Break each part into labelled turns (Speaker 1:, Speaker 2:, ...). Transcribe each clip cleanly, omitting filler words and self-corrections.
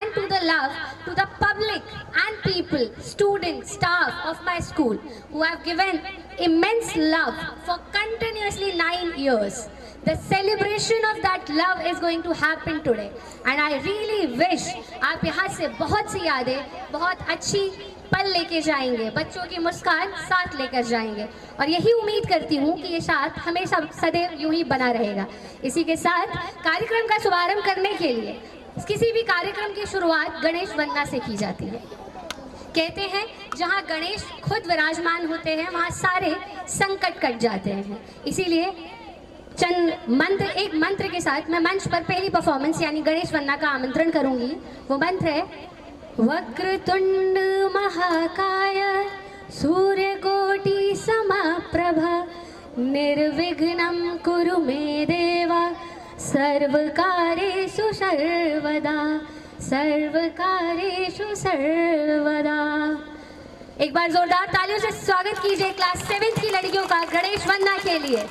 Speaker 1: and to the love to the public and people, students, staff of my school who have given immense love for continuously 9 years. The celebration of that love is going to happen today, and I really wish आप यहाँ से बहुत सी यादें, बहुत अच्छी पल लेके जाएंगे, बच्चों की मुस्कान साथ लेकर जाएंगे, और यही उम्मीद करती हूँ कि ये साथ हमेशा सदैव यूं ही बना रहेगा। इसी के साथ कार्यक्रम का शुभारंभ करने के लिए किसी भी कार्यक्रम की शुरुआत गणेश वंदना से की जाती है। कहते हैं जहाँ गणेश खुद विराजमान होते हैं वहाँ सारे संकट कट जाते हैं। इसीलिए चंद मंत्र, एक मंत्र के साथ मैं मंच पर पहली परफॉर्मेंस यानी गणेश वंदना का आमंत्रण करूंगी। वो मंत्र है वक्रतुंड महाकाय सूर्यकोटि समप्रभ निर्विघ्नं कुरु मे देवा सर्वकार्येषु सर्वदा सर्वकार्येषु सर्वदा। एक बार जोरदार तालियों से स्वागत कीजिए क्लास 7 की लड़कियों का गणेश वंदना के लिए।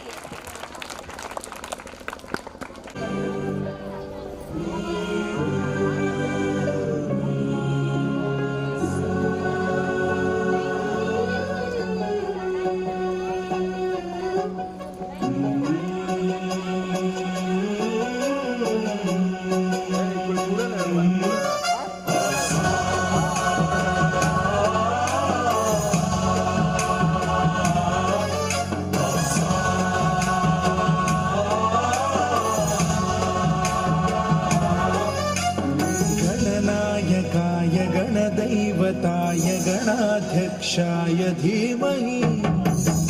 Speaker 2: गणाध्यक्षाय धीमहि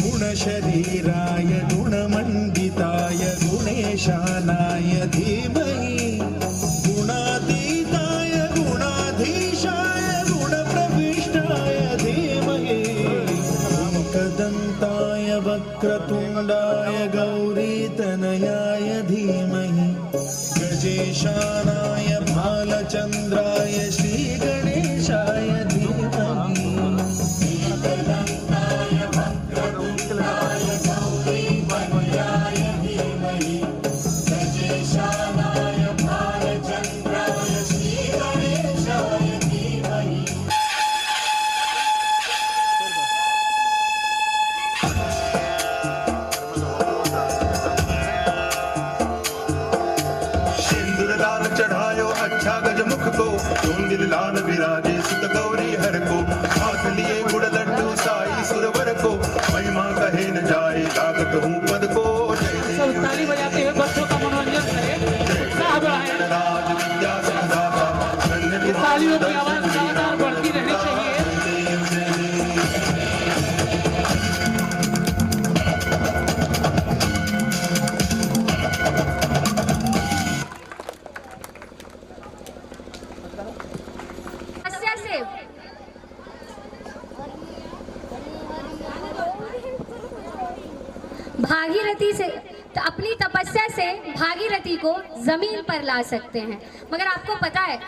Speaker 2: गुणशरीराय गुणमण्डिताय गुणेशानाय धीमहि गुणातीताय गुणाधीशाय गुणप्रविष्टाय धीमहि एकदन्ताय वक्रतुण्डाय गौरीतनयाय धीमहि गजेशानाय भालचन्द्राय श्रीगणेशाय लाल विराजे सुत गौरी हर को हाथ लिए गुड़ लड्डू साई सुरवर को महिमा कहे न जाए लागत हूँ पद को।
Speaker 3: सब ताली बजाते हुए बच्चों का मनोरंजन करें।
Speaker 2: राज विद्या संदाता
Speaker 3: तालियों की आवाज लगातार बढ़ती रहनी चाहिए।
Speaker 1: भागीरथी से अपनी तपस्या से भागीरथी को जमीन पर ला सकते हैं। मगर आपको पता है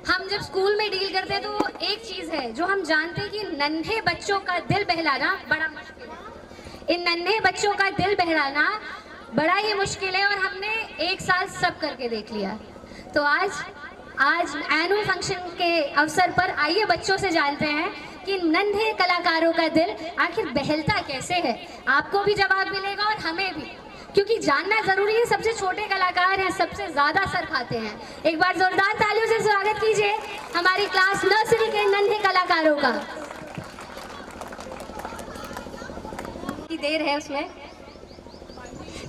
Speaker 1: हम जब स्कूल में डील करते हैं तो एक चीज है जो हम जानते हैं कि नन्हे बच्चों का दिल बहलाना बड़ा मुश्किल है। इन नन्हे बच्चों का दिल बहलाना बड़ा ही मुश्किल है और हमने एक साल सब करके देख लिया। तो आज एनुअल फंक्शन के अवसर पर आइए बच्चों से जानते हैं कि नन्हे कलाकारों का दिल आखिर बहलता कैसे है। आपको भी जवाब मिलेगा और हमें भी, क्योंकि जानना जरूरी है। सबसे छोटे कलाकार हैं, सबसे ज्यादा सर खाते हैं। एक बार जोरदार तालियों से स्वागत कीजिए हमारी क्लास नर्सरी के नन्हे कलाकारों का। देर है उसमें,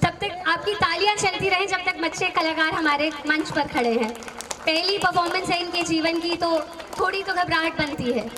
Speaker 1: तब तक आपकी तालियां चलती रहें जब तक बच्चे कलाकार हमारे मंच पर खड़े हैं। पहली परफॉर्मेंस है इनके जीवन की, तो थोड़ी तो घबराहट बनती है।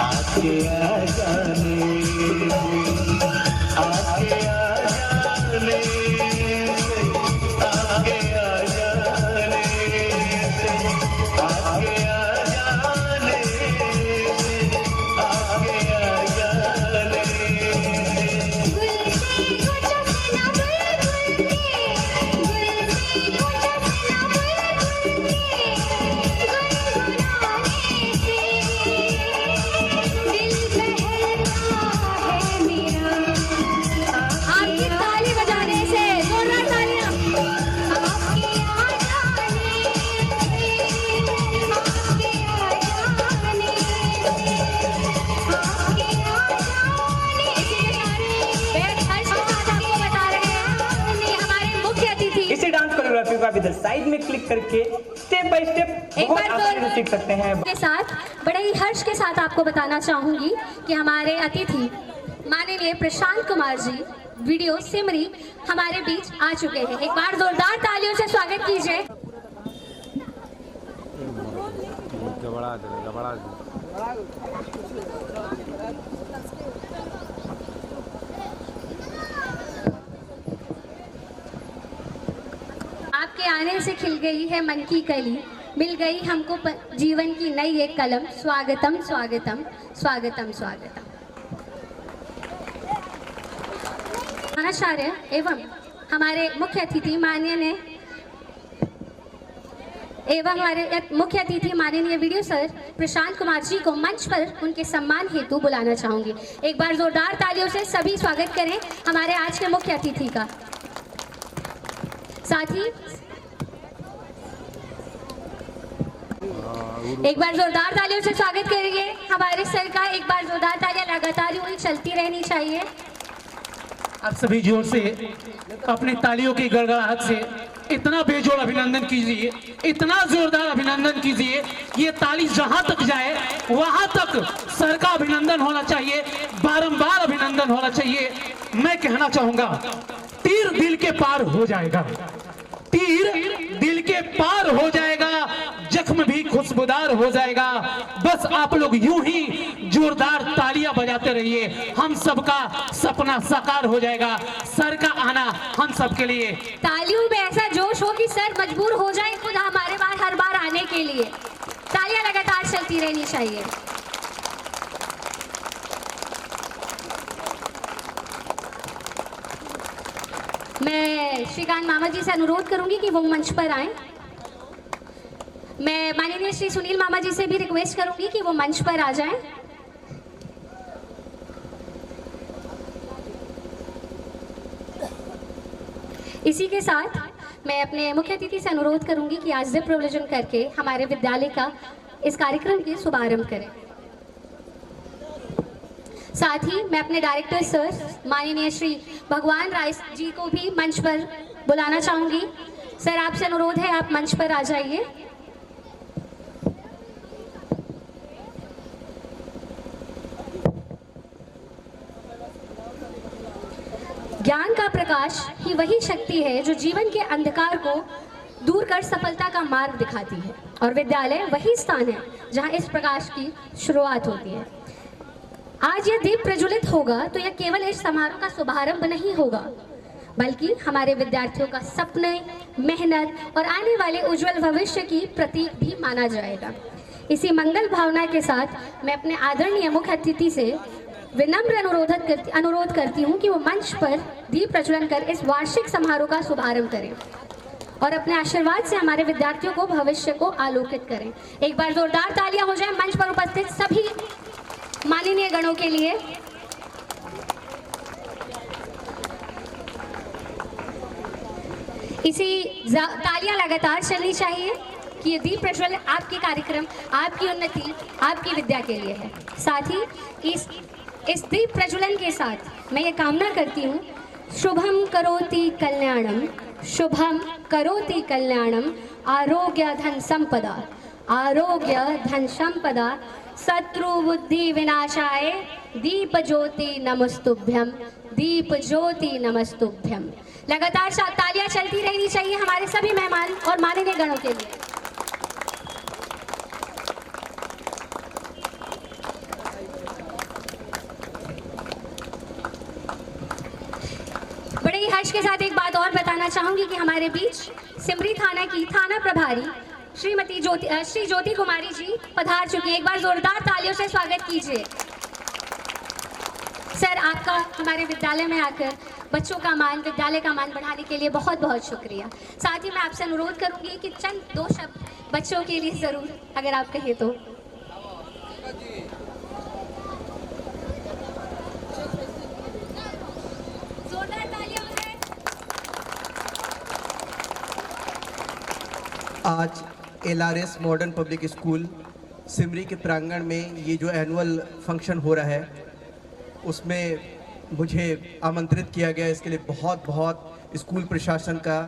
Speaker 2: आके आ जाने
Speaker 4: इधर साइड में क्लिक करके स्टेप बाय स्टेप
Speaker 1: एक
Speaker 4: बहुत
Speaker 1: बार
Speaker 4: आसानी से सीख सकते हैं।
Speaker 1: के साथ बड़े ही हर्ष के साथ आपको बताना चाहूंगी कि हमारे अतिथि माननीय प्रशांत कुमार जी वीडियो सिमरी हमारे बीच आ चुके हैं। एक बार जोरदार तालियों से स्वागत कीजिए। आपके आने से खिल गई है मन की कली, मिल गई हमको जीवन की नई एक कलम। स्वागतम स्वागतम स्वागतम स्वागतम। आचार्य एवं हमारे मुख्य अतिथि माननीय वीडियो सर प्रशांत कुमार जी को मंच पर उनके सम्मान हेतु बुलाना चाहूंगी। एक बार जोरदार तालियों से सभी स्वागत करें हमारे आज के मुख्य अतिथि का। साथ ही एक बार जोरदार तालियों से स्वागत करेंगे हमारे सर का। एक बार जोरदार तालियां लगातार यूं ही चलती रहनी चाहिए।
Speaker 3: आप सभी जोर से अपनी तालियों की गड़गड़ाहट से इतना बेजोड़ अभिनंदन कीजिए, इतना जोरदार अभिनंदन कीजिए, ये ताली जहां तक जाए वहां तक सर का अभिनंदन होना चाहिए, बारंबार अभिनंदन होना चाहिए। मैं कहना चाहूंगा तीर दिल के पार हो जाएगा, तीर दिल के पार हो जाएगा, जख्म भी खुशबूदार हो जाएगा। बस आप लोग यूं ही जोरदार तालियां बजाते रहिए, हम सबका सपना साकार हो जाएगा। सर का आना हम सबके लिए
Speaker 1: तालियों में ऐसा जोश हो कि सर मजबूर हो जाए खुद हमारे बार हर बार आने के लिए। तालियां लगातार चलती रहनी चाहिए। मैं श्रीकांत मामा जी से अनुरोध करूंगी कि वो मंच पर आएं। मैं माननीय श्री सुनील मामा जी से भी रिक्वेस्ट करूंगी कि वो मंच पर आ जाएं। इसी के साथ मैं अपने मुख्य अतिथि से अनुरोध करूंगी कि आज दीप प्रज्वलन करके हमारे विद्यालय का इस कार्यक्रम की शुभारंभ करें। साथ ही मैं अपने डायरेक्टर सर माननीय श्री भगवान राय जी को भी मंच पर बुलाना चाहूंगी। सर आपसे अनुरोध है आप मंच पर आ जाइए। ज्ञान का प्रकाश ही वही शक्ति है जो जीवन के अंधकार को दूर कर सफलता का मार्ग दिखाती है, और विद्यालय वही स्थान है जहां इस प्रकाश की शुरुआत होती है। आज यह दीप प्रज्वलित होगा तो यह केवल इस समारोह का शुभारंभ नहीं होगा, बल्कि हमारे विद्यार्थियों का सपने, मेहनत और आने वाले उज्जवल भविष्य की प्रतीक भी माना जाएगा। इसी मंगल भावना के साथ मैं अपने आदरणीय मुख्य अतिथि से विनम्र अनुरोध करती हूँ कि वो मंच पर दीप प्रज्वलन कर इस वार्षिक समारोह का शुभारंभ करें और अपने आशीर्वाद से हमारे विद्यार्थियों को भविष्य को आलोकित करें। एक बार जोरदार तालियां हो जाए मंच पर उपस्थित सभी माननीय गणों के लिए। इसी तालियां लगातार चलनी चाहिए कि ये दीप प्रज्वलन आपके कार्यक्रम, आपकी उन्नति, आपकी विद्या के लिए है। साथ ही इस दीप प्रज्वलन के साथ मैं ये कामना करती हूँ, शुभम करोति कल्याणम, शुभम करोति कल्याणम, आरोग्य धन संपदा, आरोग्य धन संपदा, शत्रु बुद्धि विनाशाय, दीप ज्योति नमस्तुभ्यम, दीप ज्योति नमस्तुभ्यम। लगातार तालियां चलती रहनी चाहिए हमारे सभी मेहमान और माननीय गणों के लिए। बड़े ही हर्ष के साथ एक बात और बताना चाहूंगी कि हमारे बीच सिमरी थाना की थाना प्रभारी श्री ज्योति कुमारी जी पधार चुकी हैं। एक बार जोरदार तालियों से स्वागत कीजिए। सर आपका हमारे विद्यालय में आकर बच्चों का मान, विद्यालय का मान बढ़ाने के लिए बहुत बहुत शुक्रिया। साथ ही मैं आपसे अनुरोध करूंगी कि चंद दो शब्द बच्चों के लिए जरूर अगर आप कहें तो। जोरदार तालियां हो जाए।
Speaker 5: आज LRS modern public school Simri के प्रांगण में ये जो एनुअल फंक्शन हो रहा है उसमें मुझे आमंत्रित किया गया। इसके लिए बहुत बहुत स्कूल प्रशासन का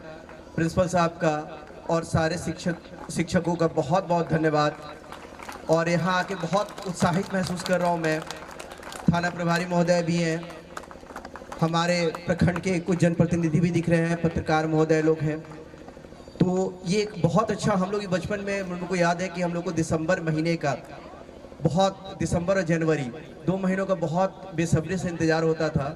Speaker 5: प्रिंसिपल साहब का और सारे शिक्षकों का बहुत बहुत धन्यवाद। और यहाँ आके बहुत उत्साहित महसूस कर रहा हूँ मैं। थाना प्रभारी महोदय भी हैं, हमारे प्रखंड के कुछ जनप्रतिनिधि भी दिख रहे हैं, पत्रकार महोदय लोग हैं। तो ये एक बहुत अच्छा, हम लोग बचपन में हम लोग को याद है कि हम लोग को दिसंबर महीने का दिसंबर और जनवरी 2 महीनों का बहुत बेसब्री से इंतज़ार होता था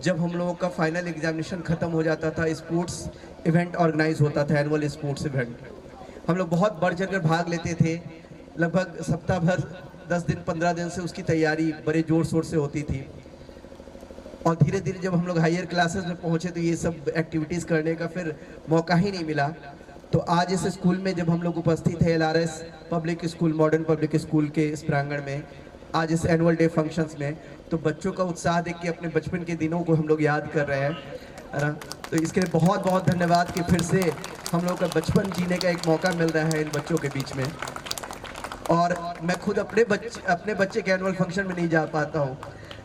Speaker 5: जब हम लोगों का फाइनल एग्जामिनेशन ख़त्म हो जाता था। स्पोर्ट्स इवेंट ऑर्गेनाइज होता था, एनुअल स्पोर्ट्स इवेंट। हम लोग बहुत बढ़ चढ़ कर भाग लेते थे। लगभग सप्ताह भर 10 दिन 15 दिन से उसकी तैयारी बड़े ज़ोर शोर से होती थी। और धीरे धीरे जब हम लोग हायर क्लासेस में पहुँचे तो ये सब एक्टिविटीज़ करने का फिर मौका ही नहीं मिला। तो आज इस स्कूल में जब हम लोग उपस्थित है, LRS public school, modern public school के इस प्रांगण में, आज इस एनुअल डे फंक्शंस में, तो बच्चों का उत्साह देख के अपने बचपन के दिनों को हम लोग याद कर रहे हैं, है ना। तो इसके लिए बहुत बहुत धन्यवाद कि फिर से हम लोग का बचपन जीने का एक मौका मिल रहा है इन बच्चों के बीच में। और मैं खुद अपने बच्चे के एनुअल फंक्शन में नहीं जा पाता हूँ,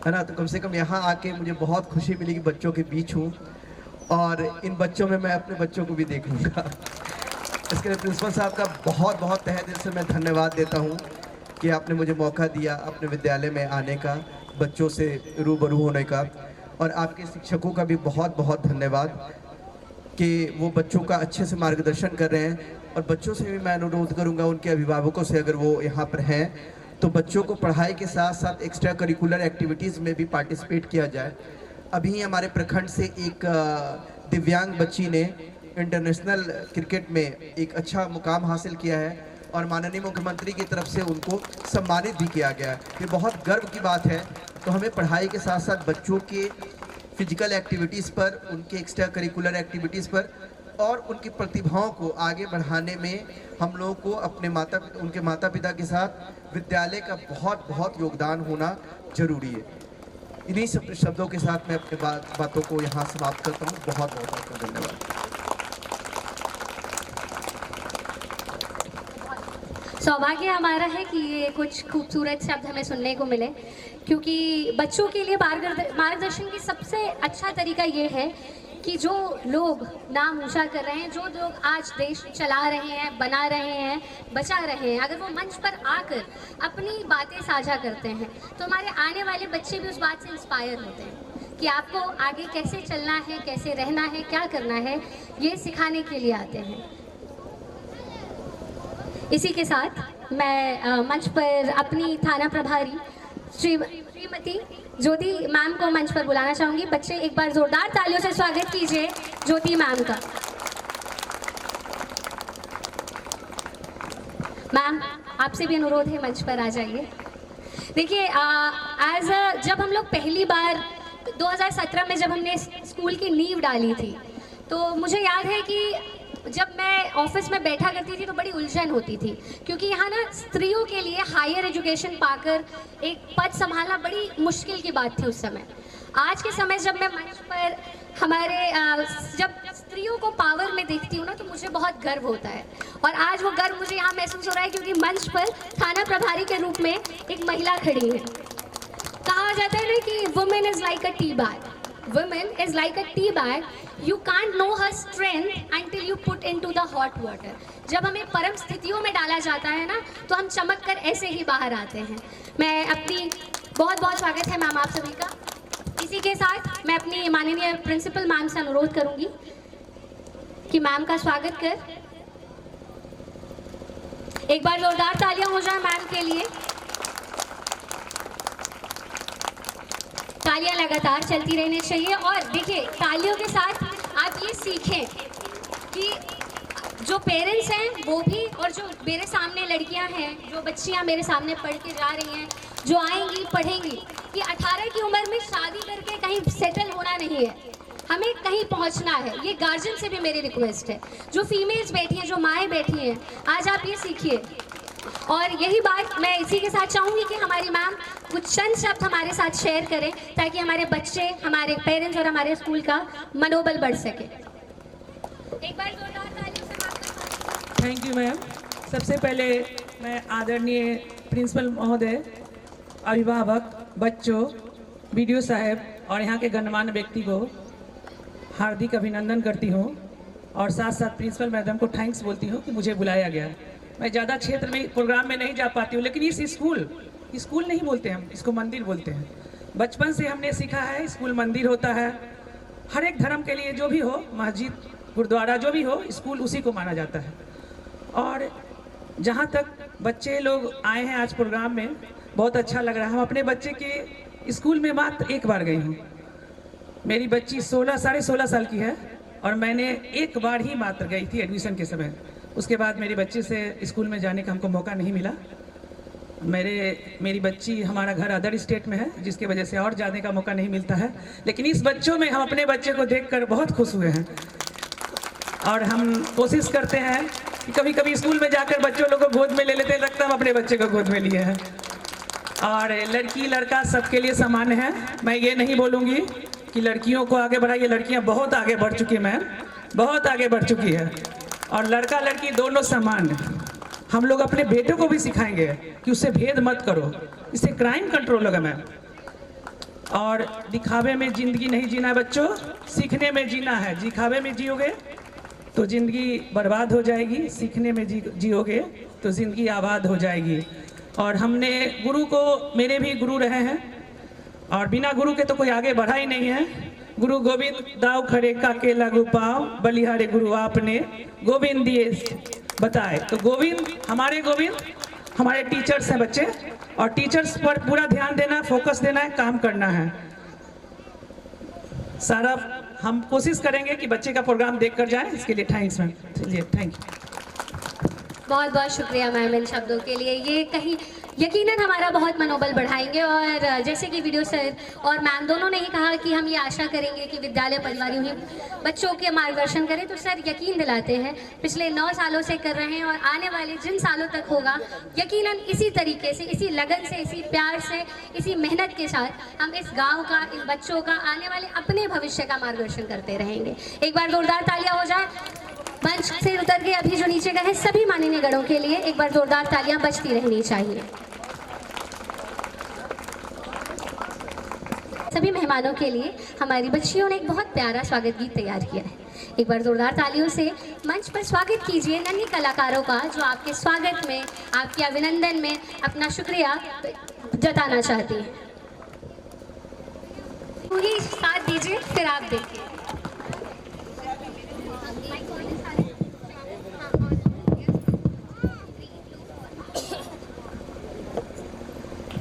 Speaker 5: है ना। तो कम से कम यहाँ आके मुझे बहुत खुशी मिली कि बच्चों के बीच हूँ और इन बच्चों में मैं अपने बच्चों को भी देख लूँगा। इसके लिए प्रिंसिपल साहब का बहुत बहुत तहे दिल से मैं धन्यवाद देता हूँ कि आपने मुझे मौका दिया अपने विद्यालय में आने का, बच्चों से रूबरू होने का। और आपके शिक्षकों का भी बहुत बहुत धन्यवाद कि वो बच्चों का अच्छे से मार्गदर्शन कर रहे हैं। और बच्चों से भी मैं अनुरोध करूँगा, उनके अभिभावकों से, अगर वो यहाँ पर हैं तो बच्चों को पढ़ाई के साथ साथ एक्स्ट्रा करिकुलर एक्टिविटीज़ में भी पार्टिसिपेट किया जाए। अभी हमारे प्रखंड से एक दिव्यांग बच्ची ने इंटरनेशनल क्रिकेट में एक अच्छा मुकाम हासिल किया है और माननीय मुख्यमंत्री की तरफ से उनको सम्मानित भी किया गया है। ये बहुत गर्व की बात है। तो हमें पढ़ाई के साथ साथ बच्चों के फिजिकल एक्टिविटीज़ पर, उनके एक्स्ट्रा करिकुलर एक्टिविटीज़ पर और उनकी प्रतिभाओं को आगे बढ़ाने में हम लोगों को उनके माता पिता के साथ विद्यालय का बहुत बहुत योगदान होना जरूरी है। इन्हीं सब शब्दों के साथ मैं अपने बातों को यहाँ समाप्त करता हूँ। बहुत बहुत आपका धन्यवाद।
Speaker 1: सौभाग्य हमारा है कि ये कुछ खूबसूरत शब्द हमें सुनने को मिले, क्योंकि बच्चों के लिए मार्गदर्शन की सबसे अच्छा तरीका ये है कि जो लोग नाम ऊंचा कर रहे हैं, जो लोग आज देश चला रहे हैं, बना रहे हैं, बचा रहे हैं, अगर वो मंच पर आकर अपनी बातें साझा करते हैं तो हमारे आने वाले बच्चे भी उस बात से इंस्पायर होते हैं कि आपको आगे कैसे चलना है, कैसे रहना है, क्या करना है, ये सिखाने के लिए आते हैं। इसी के साथ मैं मंच पर अपनी थाना प्रभारी श्रीमती ज्योति मैम को मंच पर बुलाना चाहूंगी। बच्चे एक बार जोरदार तालियों से स्वागत कीजिए ज्योति मैम का। मैम, आपसे भी अनुरोध है, मंच पर आ जाइए। देखिए, जब हम लोग पहली बार 2017 में जब हमने स्कूल की नींव डाली थी, तो मुझे याद है कि जब मैं ऑफिस में बैठा करती थी तो बड़ी उलझन होती थी, क्योंकि यहाँ ना स्त्रियों के लिए हायर एजुकेशन पाकर एक पद संभालना बड़ी मुश्किल की बात थी उस समय। आज के समय जब मैं मंच पर जब स्त्रियों को पावर में देखती हूँ ना, तो मुझे बहुत गर्व होता है। और आज वो गर्व मुझे यहाँ महसूस हो रहा है क्योंकि मंच पर थाना प्रभारी के रूप में एक महिला खड़ी है। कहा जाता है ना कि women is like a tea bag, women is like a tea bag, you can't know her strength until you put into the hot water। जब हमें परम स्थितियों में डाला जाता है ना, तो हम चमक कर ऐसे ही बाहर आते हैं। मैं अपनी बहुत बहुत स्वागत है मैम आप सभी का। इसी के साथ मैं अपनी माननीय प्रिंसिपल मैम से अनुरोध करूंगी कि मैम का स्वागत कर एक बार जोरदार तालियां हो जाए मैम के लिए। तालियां लगातार चलती रहनी चाहिए। और देखिए, तालियों के साथ आप ये सीखें कि जो पेरेंट्स हैं वो भी, और जो मेरे सामने लड़कियां हैं, जो बच्चियां मेरे सामने पढ़ के जा रही हैं, जो आएंगी पढ़ेंगी, कि 18 की उम्र में शादी करके कहीं सेटल होना नहीं है, हमें कहीं पहुंचना है। ये गार्जियन से भी मेरी रिक्वेस्ट है, जो फीमेल्स बैठी हैं, जो माएँ बैठी हैं, आज आप ये सीखिए। और यही बात मैं इसी के साथ चाहूँगी कि हमारी मैम कुछ चंद शब्द हमारे साथ शेयर करें, ताकि हमारे बच्चे, हमारे पेरेंट्स और हमारे स्कूल का मनोबल बढ़ सके। एक बार जोरदार तालियों से।
Speaker 6: Thank you ma'am. सबसे पहले मैं आदरणीय प्रिंसिपल महोदय, अभिभावक, बच्चों, BDO साहब और यहाँ के गणमान्य व्यक्ति को हार्दिक अभिनंदन करती हूँ। और साथ साथ प्रिंसिपल मैडम को थैंक्स बोलती हूँ कि मुझे बुलाया गया। मैं ज़्यादा क्षेत्र में प्रोग्राम में नहीं जा पाती हूँ, लेकिन इस स्कूल नहीं बोलते हम, इसको मंदिर बोलते हैं। बचपन से हमने सीखा है स्कूल मंदिर होता है। हर एक धर्म के लिए जो भी हो, मस्जिद गुरुद्वारा जो भी हो, स्कूल उसी को माना जाता है। और जहाँ तक बच्चे लोग आए हैं आज प्रोग्राम में, बहुत अच्छा लग रहा है। हम अपने बच्चे के स्कूल में मात्र एक बार गई हूँ। मेरी बच्ची 16 साल की है और मैंने एक बार ही मात्र गई थी एडमिशन के समय। उसके बाद मेरी बच्ची से स्कूल में जाने का हमको मौका नहीं मिला। मेरी बच्ची, हमारा घर अदर स्टेट में है, जिसकी वजह से और जाने का मौका नहीं मिलता है। लेकिन इस बच्चों में हम अपने बच्चे को देखकर बहुत खुश हुए हैं और हम कोशिश करते हैं कि कभी कभी स्कूल में जाकर बच्चों लोगों को गोद में ले लेते हैं, लगता है हम अपने बच्चे को गोद में लिए हैं। और लड़की लड़का सबके लिए समान है। मैं ये नहीं बोलूँगी कि लड़कियों को आगे बढ़ाइए, लड़कियाँ बहुत आगे बढ़ चुकी हैं मैम, बहुत आगे बढ़ चुकी है। और लड़का लड़की दोनों समान है। हम लोग अपने बेटों को भी सिखाएंगे कि उससे भेद मत करो, इससे क्राइम कंट्रोल होगा मैम। और दिखावे में ज़िंदगी नहीं जीना है बच्चों, सीखने में जीना है। दिखावे में जियोगे तो ज़िंदगी बर्बाद हो जाएगी, सीखने में जियोगे तो ज़िंदगी आबाद हो जाएगी। और हमने गुरु को, मेरे भी गुरु रहे हैं और बिना गुरु के तो कोई आगे बढ़ा ही नहीं है। गुरु गोविंद दाव खड़े काके लागू पाव, बलिहारे गुरु आपने गोविंद दिए बताए। तो गोविंद हमारे टीचर्स हैं बच्चे, और टीचर्स पर पूरा ध्यान देना, फोकस देना है, काम करना है सारा। हम कोशिश करेंगे कि बच्चे का प्रोग्राम देख कर जाए। इसके लिए थैंक्स मैम। चलिए, थैंक यू।
Speaker 1: बहुत बहुत शुक्रिया मैम इन शब्दों के लिए। ये कहीं यकीनन हमारा बहुत मनोबल बढ़ाएंगे। और जैसे कि वीडियो सर और मैम दोनों ने ही कहा कि हम ये आशा करेंगे कि विद्यालय परिवार यूँ ही बच्चों के मार्गदर्शन करें, तो सर यकीन दिलाते हैं पिछले 9 सालों से कर रहे हैं और आने वाले जिन सालों तक होगा, यकीनन इसी तरीके से, इसी लगन से, इसी प्यार से, इसी मेहनत के साथ हम इस गाँव का, इन बच्चों का, आने वाले अपने भविष्य का मार्गदर्शन करते रहेंगे। एक बार जोरदार तालियां हो जाए। मंच से उतर के अभी जो नीचे गए सभी माननीय गणों के लिए एक बार जोरदार तालियां बजती रहनी चाहिए। सभी मेहमानों के लिए हमारी बच्चियों ने एक बहुत प्यारा स्वागत गीत तैयार किया है। एक बार जोरदार तालियों से मंच पर स्वागत कीजिए नन्ही कलाकारों का, जो आपके स्वागत में, आपके अभिनंदन में अपना शुक्रिया जताना चाहती हैं। वही साथ दीजिए, फिर आप देखिए।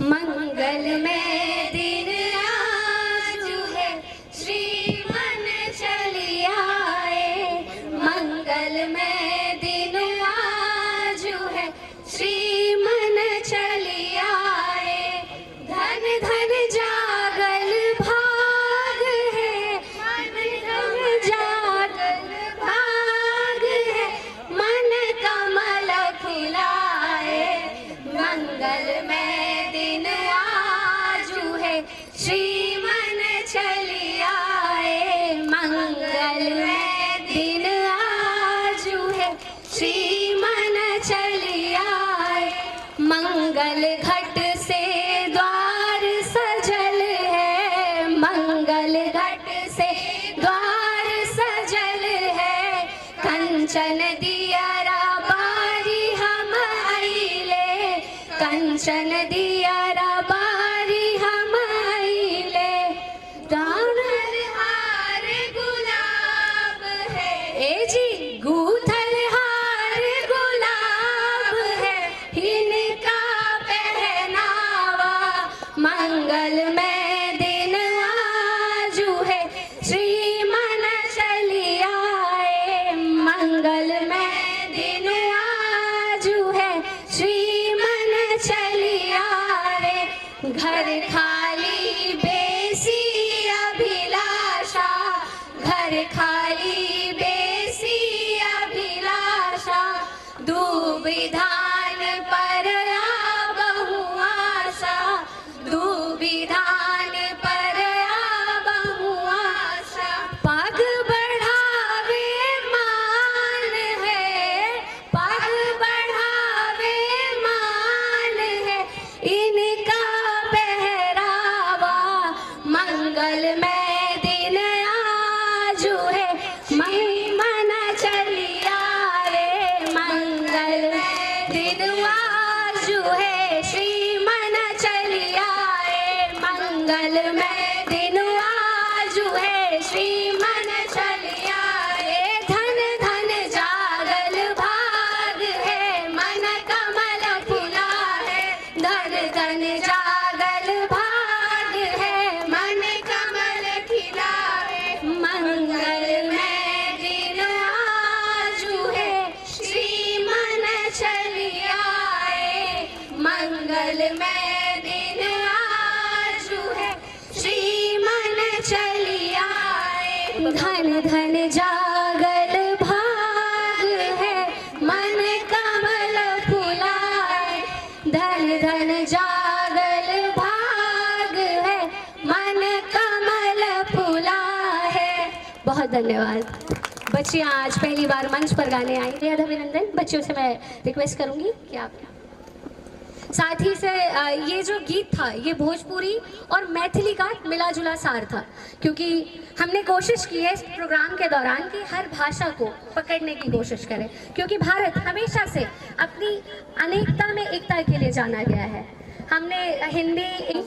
Speaker 1: मंगल में दिन आज है, श्री मन चली आए। मंगल में दिन आज है, श्री मन चली आए। धन धन जागल भाग है, धन जागल भाग है, मन कमल खिलाए। मंगल में श्री मन चली आए। मंगल में दिन आजू है, श्री मन चली आए। मंगल घट से द्वार सजल है, मंगल घट से द्वार सजल है। कंचन दियरा बारी हम आइले, कंचन दियरा बारी हम घर खाली बेसी अभिलाषा, घर खाली बेसी अभिलाषा। दुविधान पर आबहु आशा, दुविधान पर आबहु आशा। पग बढ़ावे मान है, पग बढ़ावे मान है, इनका मंगल में दिन आजू है, मन चली में दिन आजू है, श्रीमन चलिया रे। धन धन जागल भाग है, मन कमल फुला है। धन धन जागल भाग है, मन कमल खिला है। मंगल में दिन आजू है, श्रीमन चलिया रे। मंगल में दिन आजू है, श्रीमन चलिया रे। धन धन जागल भाग है, मन कमल फुलाए। धन धन जागल भाग है, मन कमल फुला है। बहुत धन्यवाद। बच्चियाँ आज पहली बार मंच पर गाने आई। बेहद अभिनंदन। बच्चियों से मैं रिक्वेस्ट करूंगी कि आप साथ ही से ये जो गीत था ये भोजपुरी और मैथिली का मिला जुला सार था, क्योंकि हमने कोशिश की है इस प्रोग्राम के दौरान कि हर भाषा को पकड़ने की कोशिश करें, क्योंकि भारत हमेशा से अपनी अनेकता में एकता के लिए जाना गया है। हमने हिंदी।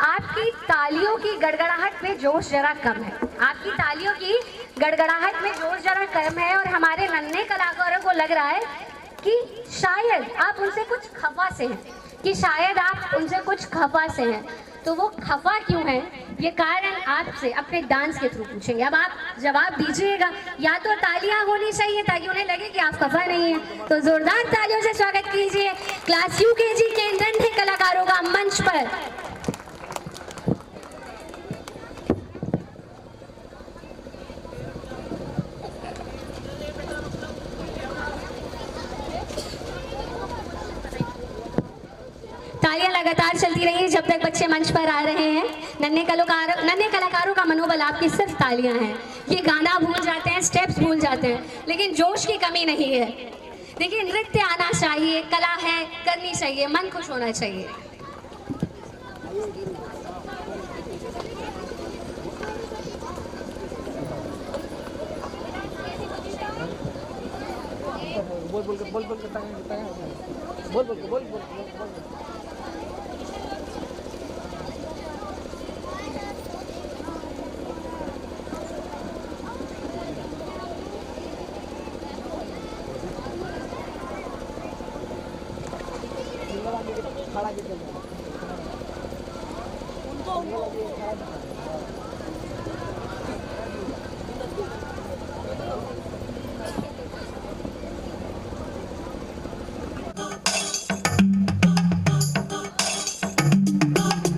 Speaker 1: आपकी तालियों की गड़गड़ाहट में जोश जरा कम है। आपकी तालियों की गड़गड़ाहट में जोश जरा कम है और हमारे नन्हे कलाकारों को लग रहा है कि शायद आप उनसे कुछ खफा से हैं, कि शायद आप उनसे कुछ खफा से हैं। तो वो खफा क्यों है ये कारण आपसे अपने डांस के थ्रू पूछेंगे। अब आप जवाब दीजिएगा। या तो तालियां होनी चाहिए ताकि उन्हें लगे कि आप खफा नहीं हैं। तो जोरदार तालियों से स्वागत कीजिए क्लास यूकेजी के इन नन्हे कलाकारों का मंच पर। तालियां लगातार चलती रही जब तक बच्चे मंच पर आ रहे हैं। नन्हे कलाकारों का मनोबल आपकी सिर्फ तालियां हैं। ये गाना भूल जाते हैं, स्टेप्स भूल जाते हैं, लेकिन जोश की कमी नहीं है। देखिए, नृत्य आना चाहिए, कला है, करनी चाहिए, मन खुश होना चाहिए।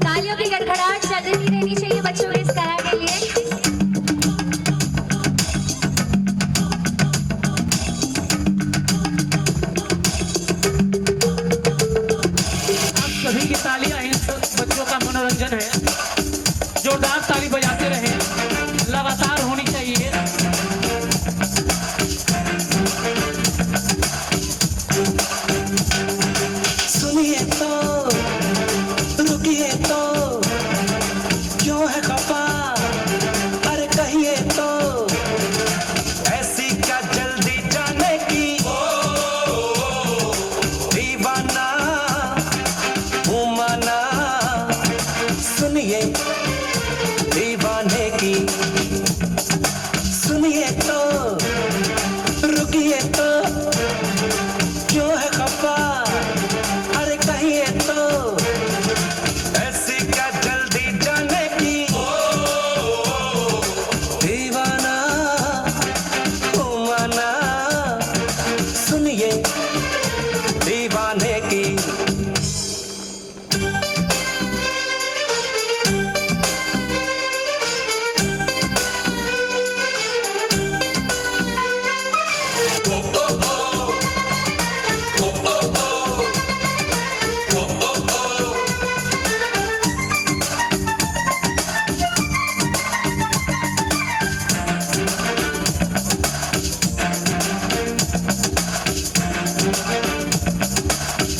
Speaker 1: तालियों की गड़गड़ाहट चलती रहनी चाहिए बच्चों के इस कला के लिए।
Speaker 3: सभी की तालियां इन बच्चों का मनोरंजन है। जोरदार ताली बजाते रहे, लगातार होनी चाहिए।
Speaker 7: सुनिए तो रुकिए तो क्यों है खफा, अरे कहिए तो ऐसी क्या जल्दी जाने की, दीवाना हूँ माना। सुनिए दीवाने की, सुनिए तो रुकिए तो क्यों है खफा, अरे कहिए तो ऐसी क्या जल्दी जाने की, दीवाना हूँ माना। सुनिए दीवाने की।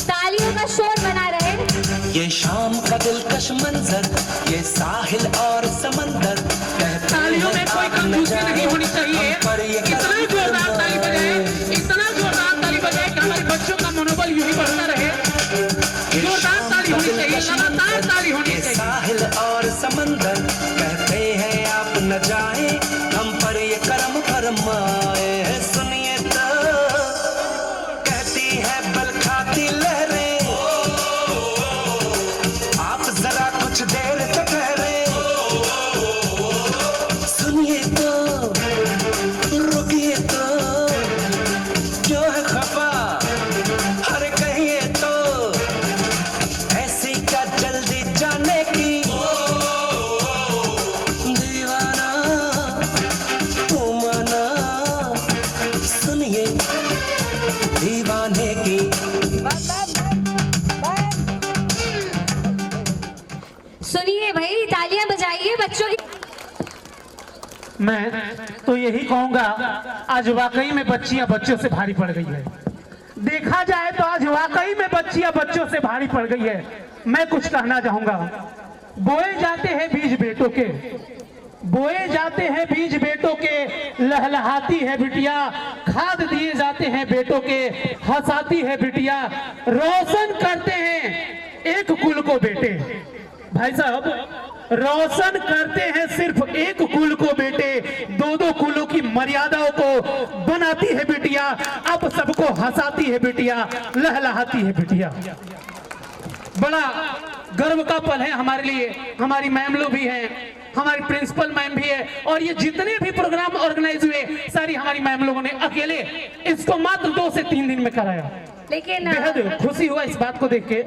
Speaker 1: तालियों का शोर बना रहे।
Speaker 7: ये शाम का दिलकश मंजर, ये साहिल और समंदर,
Speaker 3: तालियों में कोई कंजूसी नहीं होनी चाहिए। इतना जोरदार ताली बजाए, इतना जोरदार ताली बजाए कि हमारे बच्चों का मनोबल यूं ही बढ़ता रहे। जोरदार ताली होनी चाहिए, लगातार ताली होनी चाहिए।
Speaker 7: साहिल और समंदर, कहते हैं आप न जाए हम पर ये करम फरमाए। सुनिए तो कहती है बल खाती लहरें, आप जरा कुछ देर तक ठहरे। सुनिए तो रुकिए तो क्यों है खफा, हर कहिए तो ऐसी क्या जल्दी जाने की। दीवाना तू माना, सुनिए दीवाने की।
Speaker 1: सुनिए भाई, तालियां बजाइए बच्चों की।
Speaker 3: मैं तो यही कहूंगा, आज वाकई में बच्चियां बच्चों से भारी पड़ गई है। देखा जाए तो आज वाकई में बच्चियां बच्चों से भारी पड़ गई है। मैं कुछ कहना चाहूंगा। बोए जाते हैं बीज बेटों के, बोए जाते हैं बीज बेटों के, लहलहाती है बिटिया। खाद दिए जाते हैं बेटों के, हंसाती है बिटिया। रोशन करते हैं एक कुल को बेटे। भाई साहब, रोशन करते हैं सिर्फ एक कुल को बेटे, दो दो कुलों की मर्यादाओं को बनाती है बिटिया। अब सबको हंसाती है बिटिया, लहलहाती है बिटिया। बड़ा गर्व का पल है हमारे लिए। हमारी मैम लोग भी हैं, हमारी प्रिंसिपल मैम भी है, और ये जितने भी प्रोग्राम ऑर्गेनाइज हुए सारी हमारी मैम लोगों ने अकेले इसको मात्र 2 से 3 दिन में कराया।
Speaker 1: लेकिन
Speaker 3: बेहद खुशी हुआ इस बात को देख के।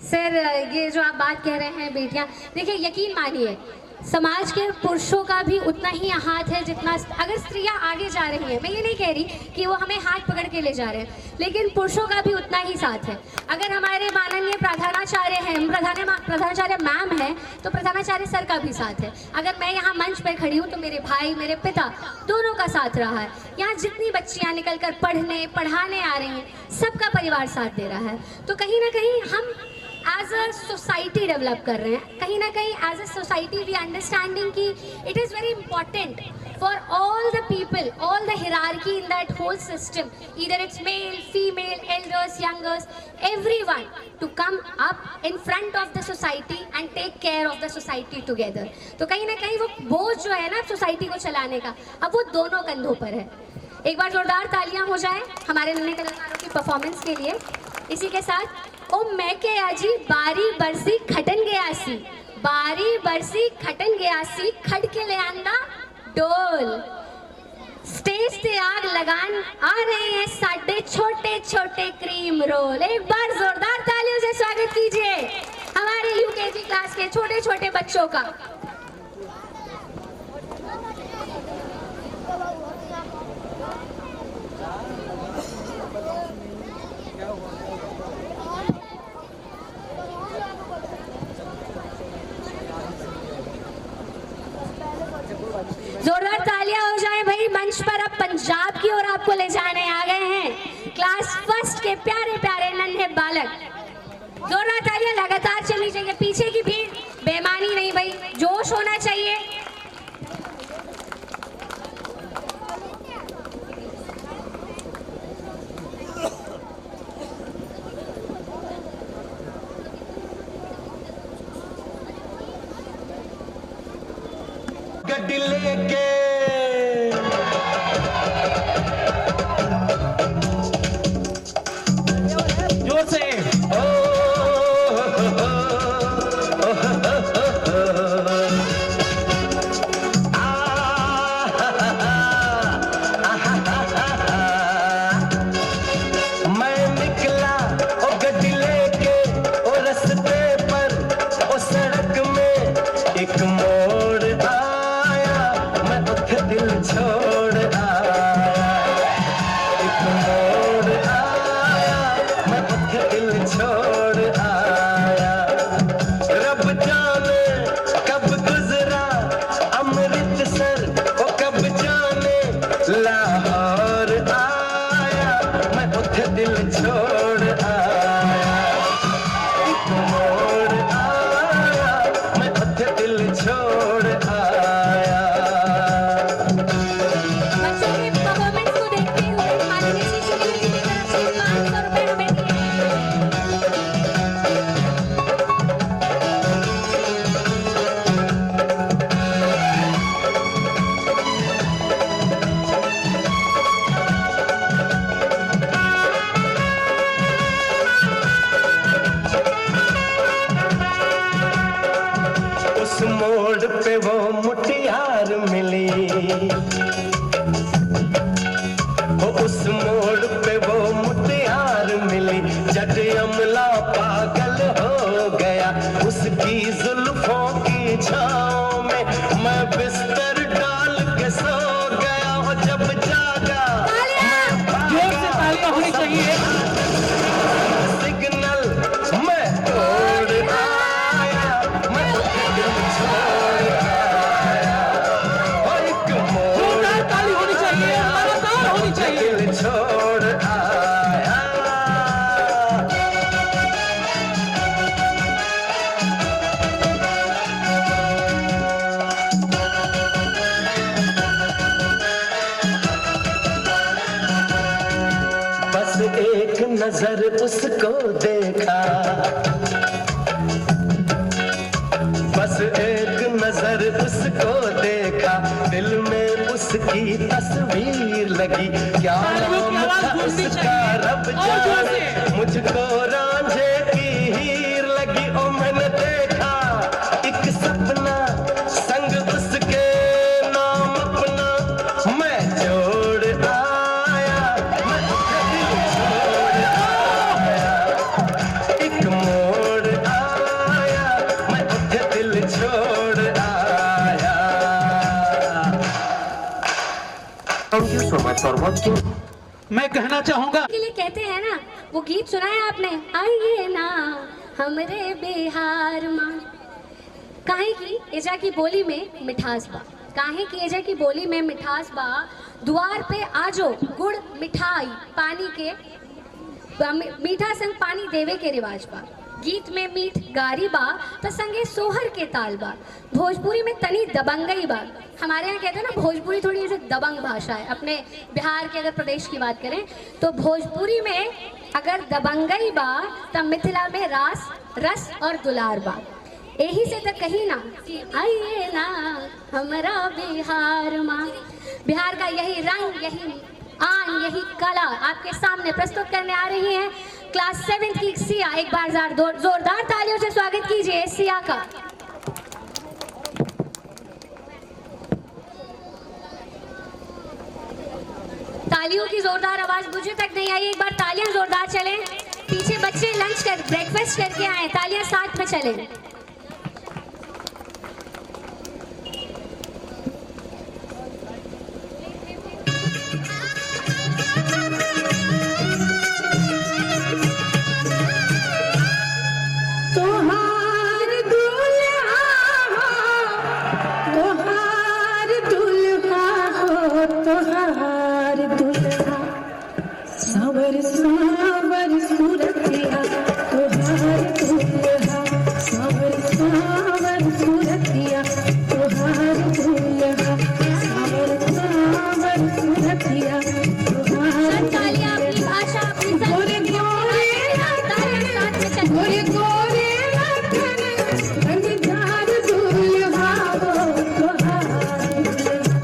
Speaker 1: सर, ये जो आप बात कह रहे हैं बेटियां, देखिए यकीन मानिए समाज के पुरुषों का भी उतना ही हाथ है जितना, अगर स्त्रियां आगे जा रही हैं, मैं ये नहीं कह रही कि वो हमें हाथ पकड़ के ले जा रहे हैं, लेकिन पुरुषों का भी उतना ही साथ है। अगर हमारे माननीय प्रधानाचार्य हैं, प्रधानाचार्य मैम है, तो प्रधानाचार्य सर का भी साथ है। अगर मैं यहाँ मंच पर खड़ी हूँ तो मेरे भाई, मेरे पिता, दोनों का साथ रहा है। यहाँ जितनी बच्चियाँ निकल कर पढ़ाने आ रही हैं, सबका परिवार साथ दे रहा है। तो कहीं ना कहीं हम एज अ सोसाइटी डेवलप कर रहे हैं। कहीं ना कहीं as a society we understanding कि it is very important for all the people, all the hierarchy in that whole system, either it's male, female, elders, youngers, everyone to come up in front of the society and take care of the society together. तो कहीं ना कहीं वो बोझ जो है ना society को चलाने का, अब वो दोनों कंधों पर है। एक बार जोरदार तालियां हो जाए हमारे नन्हे कलाकारों की परफॉर्मेंस के लिए। इसी के साथ ओ मैं के आजी बारी बरसी खटन गया सी, बारी बरसी खटन गया सी, खट के ले आंदा डोल। स्टेज से आग लगान आ रहे हैं साढ़े छोटे छोटे क्रीम रोल। एक बार जोरदार तालियों से स्वागत कीजिए हमारे यूकेजी क्लास के छोटे छोटे बच्चों का। जोरदार तालियां हो जाए भाई। मंच पर अब पंजाब की ओर आपको ले जाने आ गए हैं क्लास फर्स्ट के प्यारे प्यारे नन्हे बालक। जोरदार तालियां लगातार चलनी चाहिए, पीछे की भीड़ बेईमानी नहीं भाई, जोश होना चाहिए।
Speaker 7: गड्डी लेके
Speaker 3: जोर से
Speaker 7: मैं निकला ओ गड्डी लेके, ओ रस्ते पर ओ सड़क में एक मोड़ आया। मैं मुटियार मिली, उस मोड़ पे वो मुटियार मिली, जज अमला पागल हो गया उसकी जुल्फों की छाँव में, मैं बिस्तर डाल के सो गया हूँ, जब जागा
Speaker 3: जोर से तालियां होनी चाहिए।
Speaker 7: सिग्नल मैं तोड़ आया, मैं दिल छोड़ आया, और एक मोड़
Speaker 3: जोरदार ताली होनी चाहिए, लगातार होनी चाहिए।
Speaker 7: दिल छोड़ आया। बस एक नजर उसको देखा, बस एक नजर उसको देखा, दिल में उसकी तस्वीर लगी, क्या नाम था उसका रब जाने, मुझको रांझे की हीर लगी। ओ मैंने देखा एक सपना संग उसके नाम अपना, मैं जोड़ आया, मैं दिल छोड़ आया, एक मोड़ आया, मैं दिल छोड़ आया। Thank you so much for watching.
Speaker 3: मैं कहना चाहूंगा
Speaker 1: के लिए कहते हैं ना, वो गीत सुना है आपने, आइए ना हमरे बिहार माँ। काहे की एजा की बोली में मिठास बा, काहे की एजा की बोली में मिठास बा, द्वार पे आजो गुड़ मिठाई पानी के, मीठा संग पानी देवे के रिवाज बा, गीत में मीठ गारी बा तो संगे सोहर के ताल बा, भोजपुरी में तनी दबंगई बा। हमारे यहाँ कहते हैं ना भोजपुरी थोड़ी ऐसे दबंग भाषा है। अपने बिहार के अगर प्रदेश की बात करें तो भोजपुरी में अगर दबंगई बा तब मिथिला में रास रस और दुलार बा। यही से तो कही ना कि आइए ना हमारा बिहार माँ। बिहार का यही रंग, यही आन, यही कला आपके सामने प्रस्तुत करने आ रही हैं क्लास 7 की सिया। एक बार जोरदार तालियों से स्वागत कीजिए सिया का। तालियों की जोरदार आवाज मुझे तक नहीं आई, एक बार तालियां जोरदार चलें। पीछे बच्चे लंच कर ब्रेकफास्ट करके आए, तालियां साथ में चलें।
Speaker 8: सावर सावर सूरतिया तोहार दुल्हा, सावर सावर सूरतिया तोहार दुल्हा, सावर सावर सूरतिया तोहार
Speaker 1: तालियां अपनी भाषा अपनी
Speaker 8: गोरे गोरे गोरे गोरे रंगदार दुल्हा वो तोहार दुल्हा,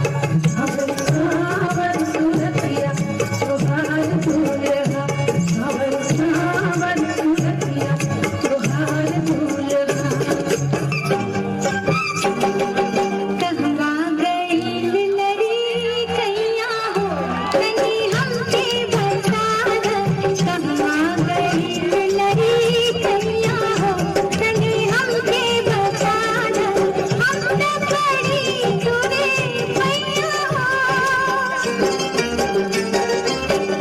Speaker 8: सावर सावर सूरतिया तोहार दुल्हा, सावर सावर सूरतिया तोहार दुल्हा। कहवा गई लरी कैया हो तनी हमके बता दे, कहवा गई लरी कैया हो तनी हमके बता दे, हम न पड़ी तुरे पैया हो,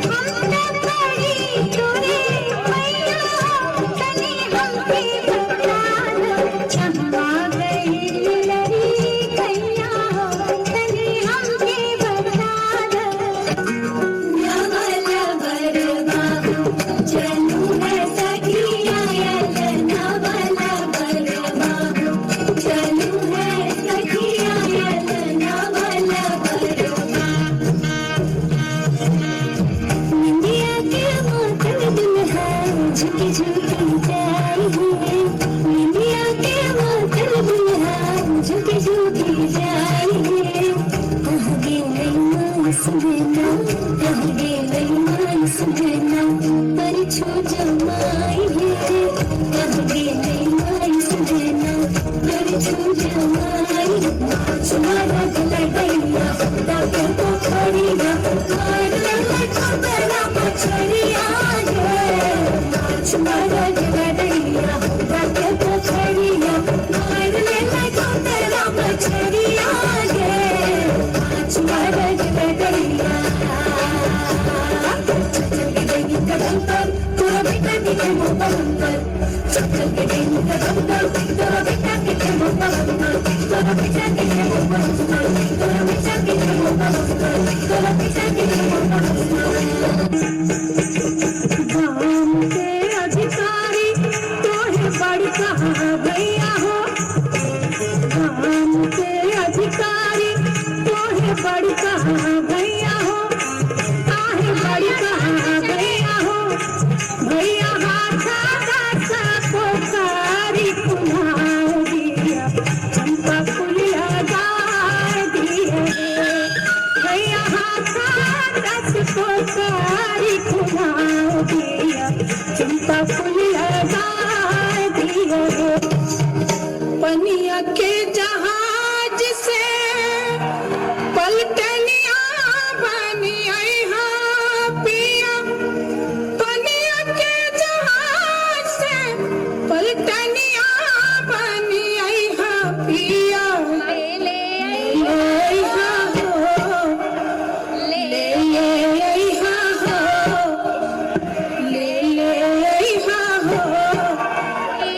Speaker 8: हम न पड़ी तुरे पैया हो तनी हमके बता दे, कहवा गई लरी कैया हो तनी हमके बता दे। नवल बरबाबू चलू है सखिया यल, नवल बरबाबू चलू है सखिया यल, नवल बरबाबू। निंदिया के मोतन दुल्हा झुकी झुकी जाएगी, निंदिया के मोतन दुल्हा झुकी झुकी जाएगी, कह गेलै माय सुगना, कह गेलै माय सुगना, पर छू जमाई हे, कह गेलै माय सुगना, पर छू जमाई। तुम्हारा गलैया दाके पोखरिया मार ले खतरा मछरिया गे तुम्हारा गलैया दाके पोखरिया मार ले खतरा मछरिया गे तुम्हारा गलैया चल के देगी कदम पर तोरा बेटा के मोहब्बत पर चल के देगी कदम पर तोरा बेटा के मोहब्बत पर तोरा बेटा के मोहब्बत पर तोरा बेटा के मोहब्बत पर तोरा बेटा के मोहब्बत पर गाम के अधिकारी तोहे बड़ी कहा भैया हो गाम के अधिकारी तोहे बड़ी कहा भैया हो आहे बड़ी कहा भैया हो भैया हाथा दासा पोकारी कुम्हार दिया चंपा फुलिया गाय दिया भैया हाथा दास पोकारी कुम्हार दिया चंपा फुलिया गाय दिया पनिया के जहाज से पलटनिया बनी आई हाँ पिया पनिया के जहाज से पलटनिया बनी आई हाँ पिया ले आई हाँ हो ले आई हाँ हो ले आई हाँ हो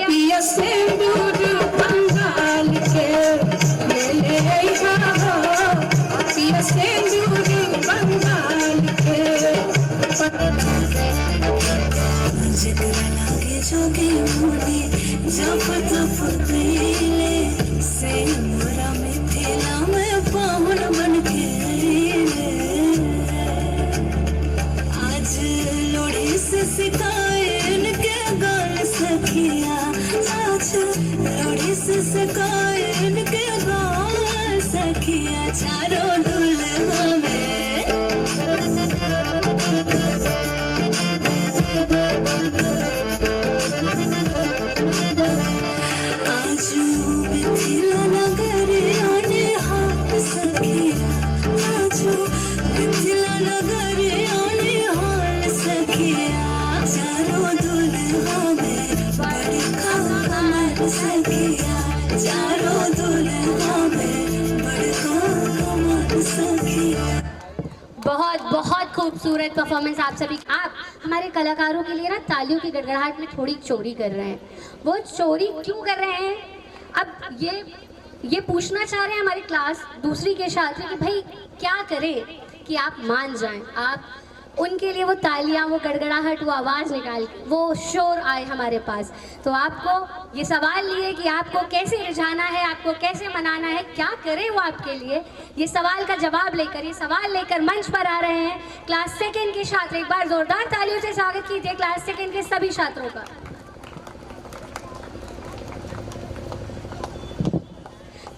Speaker 8: पिया से दूर बंगाल के ले आई हाँ हो पिया से दूर बंगाल के जगरा लागे जोगे मोदी जब तब पीले से मोरा मिथिला में पावन बन के आज लोड़ी से सिखाए इनके गाल सखिया आज लोड़ी से सिखाए इनके गाल सखिया चारों दुल्हा में आजू मिथिला नगर आने हाथ सखिया आजू मिथिला नगर आने हाथ सखिया चारों दुल्हा में बड़ी कमर सखिया चारों दुल्हा में बड़ी कमर सखिया।
Speaker 1: बहुत बहुत खूबसूरत परफॉर्मेंस आप सभी। आप हमारे कलाकारों के लिए ना तालियों की गड़गड़ाहट में थोड़ी चोरी कर रहे हैं। वो चोरी क्यों कर रहे हैं? अब ये पूछना चाह रहे हैं हमारी क्लास दूसरी के छात्र कि भाई क्या करें कि आप मान जाएं। आप उनके लिए वो तालियां, वो गड़गड़ाहट, वो आवाज़ निकाल, वो शोर आए हमारे पास। तो आपको ये सवाल लिए कि आपको कैसे रिझाना है, आपको कैसे मनाना है, क्या करें वो आपके लिए। ये सवाल का जवाब लेकर, ये सवाल लेकर मंच पर आ रहे हैं क्लास सेकेंड के छात्र। एक बार जोरदार तालियों से स्वागत कीजिए क्लास सेकेंड के सभी छात्रों का।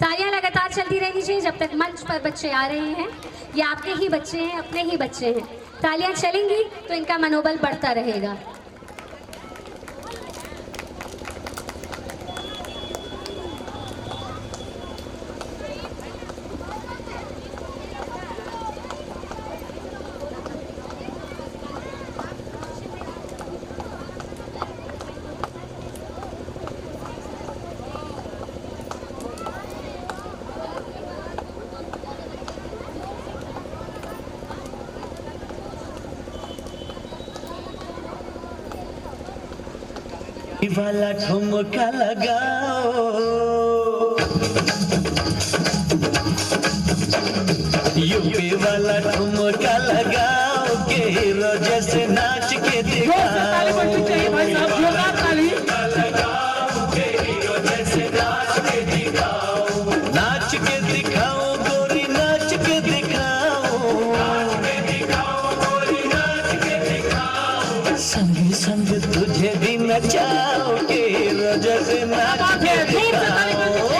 Speaker 1: तालियां लगातार चलती रहनी चाहिए जब तक मंच पर बच्चे आ रहे हैं। ये आपके ही बच्चे हैं, अपने ही बच्चे हैं। तालियां चलेंगी तो इनका मनोबल बढ़ता रहेगा।
Speaker 7: वाला ठुमका लगाओ, यूपी वाला ठुमका लगाओ के हीरो जैसे नाच के दिखाओ। नाच के दिखाओ गोरी, नाच के दिखाओ, संग संग तुझे भी नचाओ के हीरो जैसे नाच के दिखाओ।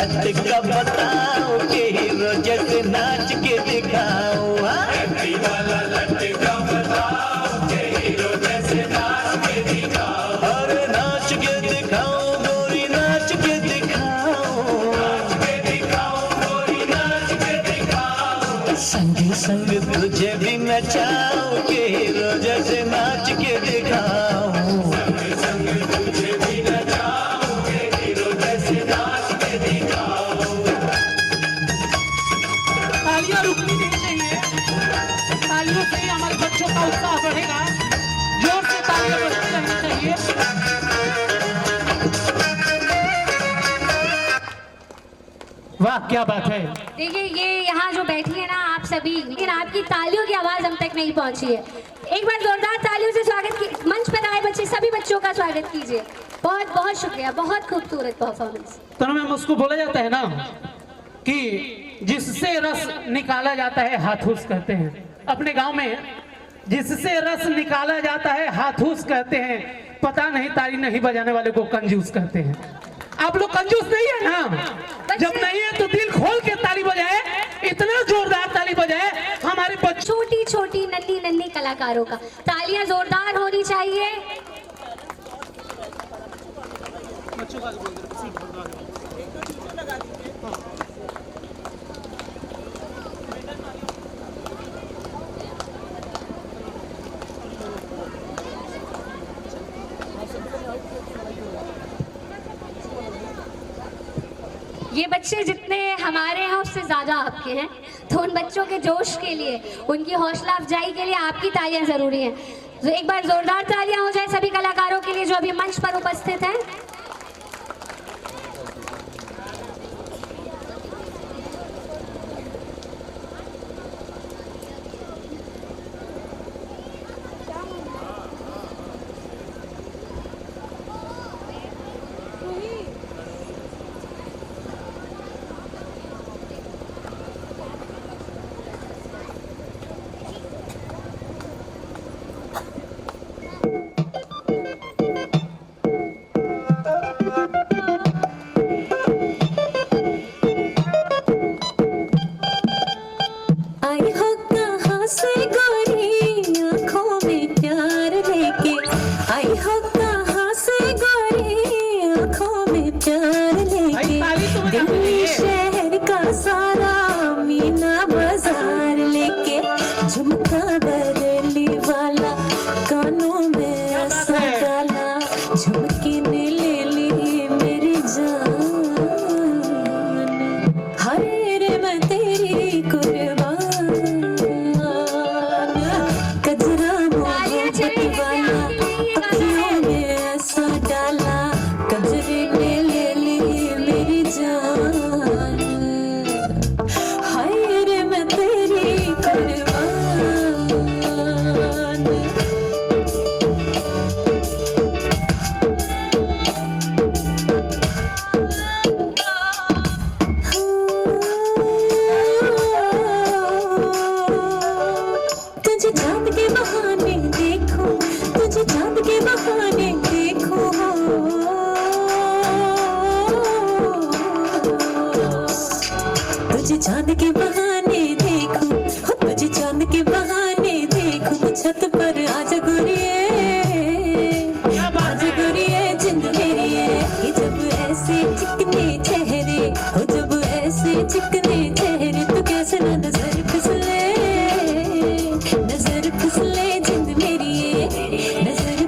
Speaker 7: लटका बताओ के हीरो जैसे नाच के दिखाओ एंट्री वाला लटका बताओ के हीरो जैसे नाच के दिखाओ अरे नाच के दिखाओ गोरी नाच के दिखाओ गोरी नाच के दिखाओ संग संग तुझे भी नचाओ के हीरो जैसे नाच के दिखाओ संग तुझे भी नचाओ के हीरो जैसे नाच के दिखाओ
Speaker 3: तालियां रुकनी नहीं चाहिए, तालियों से ही हमारे बच्चों का उत्साह बढ़ेगा। जोर से तालियां बजती रहनी चाहिए। वाह क्या बात है।
Speaker 1: देखिए ये यहाँ जो बैठी है ना आप सभी, लेकिन आपकी तालियों की आवाज हम तक नहीं पहुँची है। एक बार जोरदार तालियों से स्वागत की, मंच पर आए बच्चे सभी बच्चों का स्वागत कीजिए। बहुत बहुत शुक्रिया, बहुत खूबसूरत परफॉर्मेंस।
Speaker 3: तो मैम उसको बोला जाता है ना कि जिससे रस निकाला जाता है हाथूस कहते हैं। अपने गांव में जिससे रस निकाला जाता है हाथूस कहते हैं, पता नहीं ताली नहीं बजाने वाले को कंजूस कहते हैं। आप लोग कंजूस नहीं है ना? जब नहीं है तो दिल खोल के ताली बजाए, इतना जोरदार ताली बजाए हमारे बच्चों।
Speaker 1: छोटी छोटी नन्ही नन्ही कलाकारों का तालियां जोरदार होनी चाहिए। ये बच्चे जितने हमारे हैं उससे ज़्यादा आपके हैं, तो उन बच्चों के जोश के लिए, उनकी हौसला अफजाई के लिए आपकी तालियां ज़रूरी हैं। तो एक बार ज़ोरदार तालियां हो जाए सभी कलाकारों के लिए जो अभी मंच पर उपस्थित हैं। शहर का सारा मीना बाजार लेके झुमका बरली वाला कानों में ऐसा डाला झुमके ने ले ली मेरी जान हाय रे मैं तेरी कुर्बान कजरा मोहब्बत वाला अखियों में ऐसा डाला कजरे ने ले ली मेरी जान हाय रे मैं तेरी कुर्बान। तुझे चांद के बहाने देखो, तुझे चांद के बहाने देखो तुझे चांद के बहाने देखो हो तुझे चांद के बहाने देखो छत पर आज गुरिये जिंद मेरी है कि जब ऐसे चिकने चेहरे हो जब ऐसे चिकने चेहरे तो कैसे ना नजर फिसले जिंद मेरी है नजर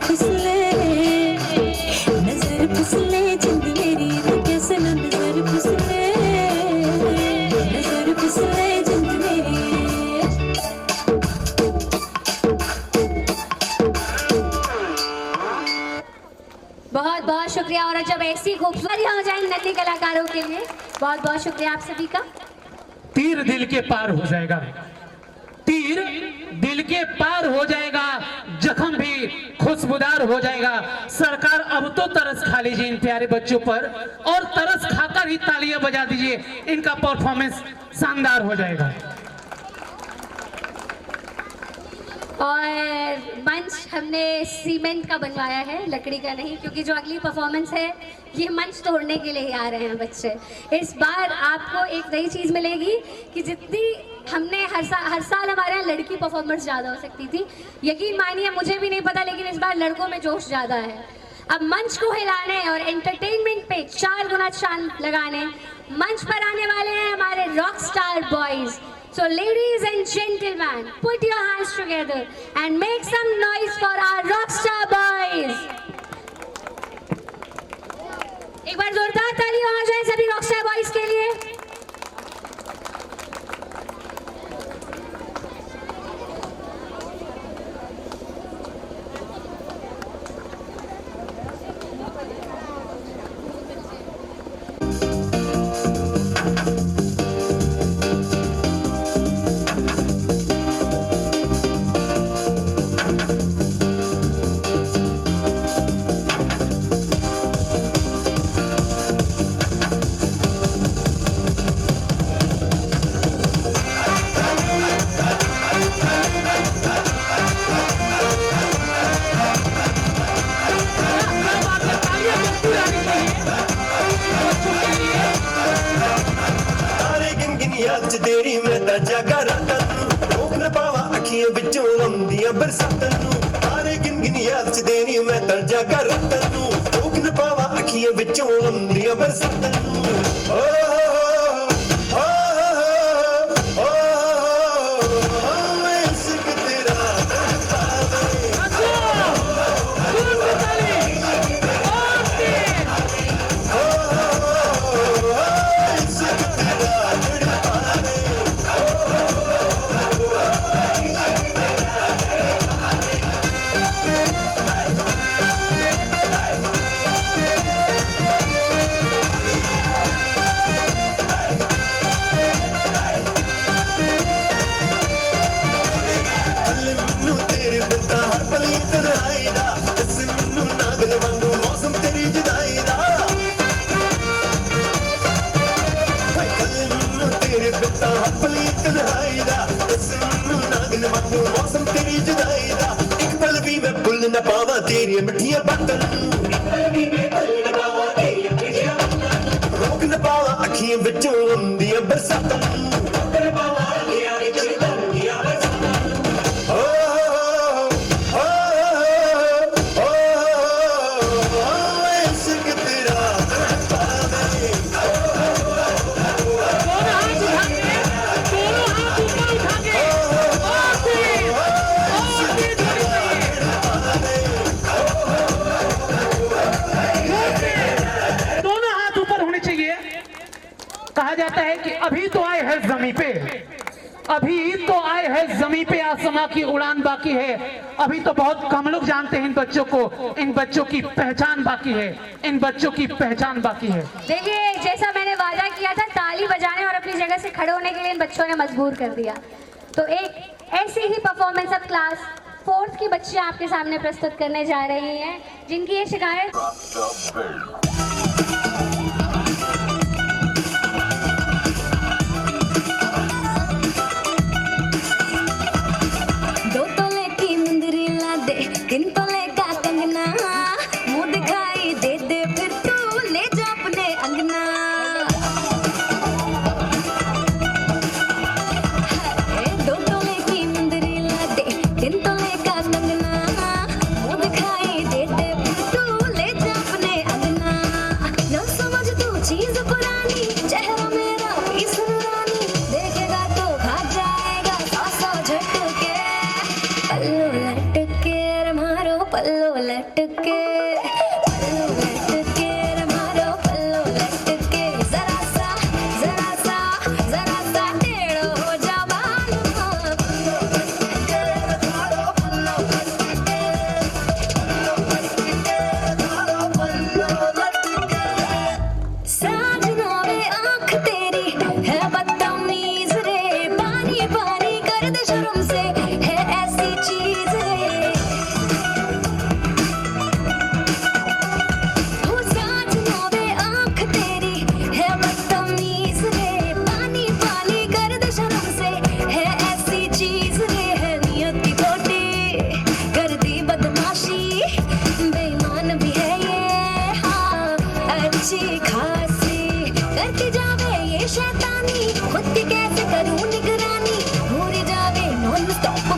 Speaker 1: फिसले जिंद मेरी तो कैसे ना नजर फिसले जिंद मेरी। बहुत बहुत शुक्रिया और जब ऐसी खूबसूरत हो जाए नन्ही कलाकारों के लिए बहुत बहुत शुक्रिया आप सभी का।
Speaker 3: तीर दिल के पार हो जाएगा, तीर दिल के पार हो जाएगा, जख्म भी खुशबूदार हो जाएगा। सरकार अब तो तरस खा लीजिए इन प्यारे बच्चों पर और तरस खाकर ही तालियां बजा दीजिए, इनका परफॉर्मेंस शानदार हो जाएगा।
Speaker 1: और मंच हमने सीमेंट का बनवाया है, लकड़ी का नहीं, क्योंकि जो अगली परफॉर्मेंस है ये मंच तोड़ने के लिए ही आ रहे हैं बच्चे। इस बार आपको एक नई चीज़ मिलेगी कि जितनी हमने हर साल हमारे यहाँ लड़की परफॉर्मेंस ज़्यादा हो सकती थी, यकीन मानिए मुझे भी नहीं पता, लेकिन इस बार लड़कों में जोश ज़्यादा है। अब मंच को हिलाने और एंटरटेनमेंट पे 4 गुना चांद लगाने मंच पर आने वाले हैं हमारे rock star boys. So ladies and gentlemen, put your hands together and make some noise for our rockstar boys. एक बार जोरदार ताली हो जाए सभी रॉकस्टार बॉयज के लिए।
Speaker 7: तेरी मैं ता जागा रातां नूं रोक न पावा अखियां विचों आउंदियां बरसातां नूं तारे गिन गिन याद च तेरी मैं ता जागा रातां नूं रोक न पावा अखियां विचों आउंदियां बरसातां नूं मौसम तेरी जुदाई दा एक पल भी मैं भुल न पावा तेरी मिठियां बातां रोक न पावा अखियां विचों आउंदियां बरसातां
Speaker 3: जाता है कि अभी तो आए हैं जमीन पे, अभी तो आए हैं जमीन पे, आसमां की उड़ान बाकी है। अभी तो बहुत कम लोग जानते हैं इन बच्चों को, इन बच्चों की पहचान बाकी है, इन बच्चों की पहचान बाकी है।
Speaker 1: देखिए, जैसा मैंने वादा किया था ताली बजाने और अपनी जगह से खड़े होने के लिए इन बच्चों ने मजबूर कर दिया। तो एक ऐसी ही परफॉर्मेंस अब क्लास 4th की बच्चियां आपके सामने प्रस्तुत करने जा रही हैं, जिनकी ये शिकायत
Speaker 8: अंगना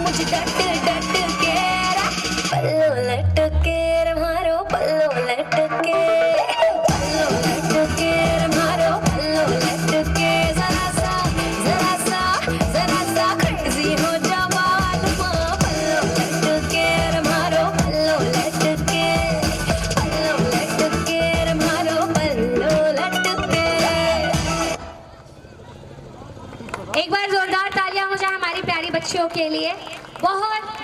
Speaker 8: मुझे डट डट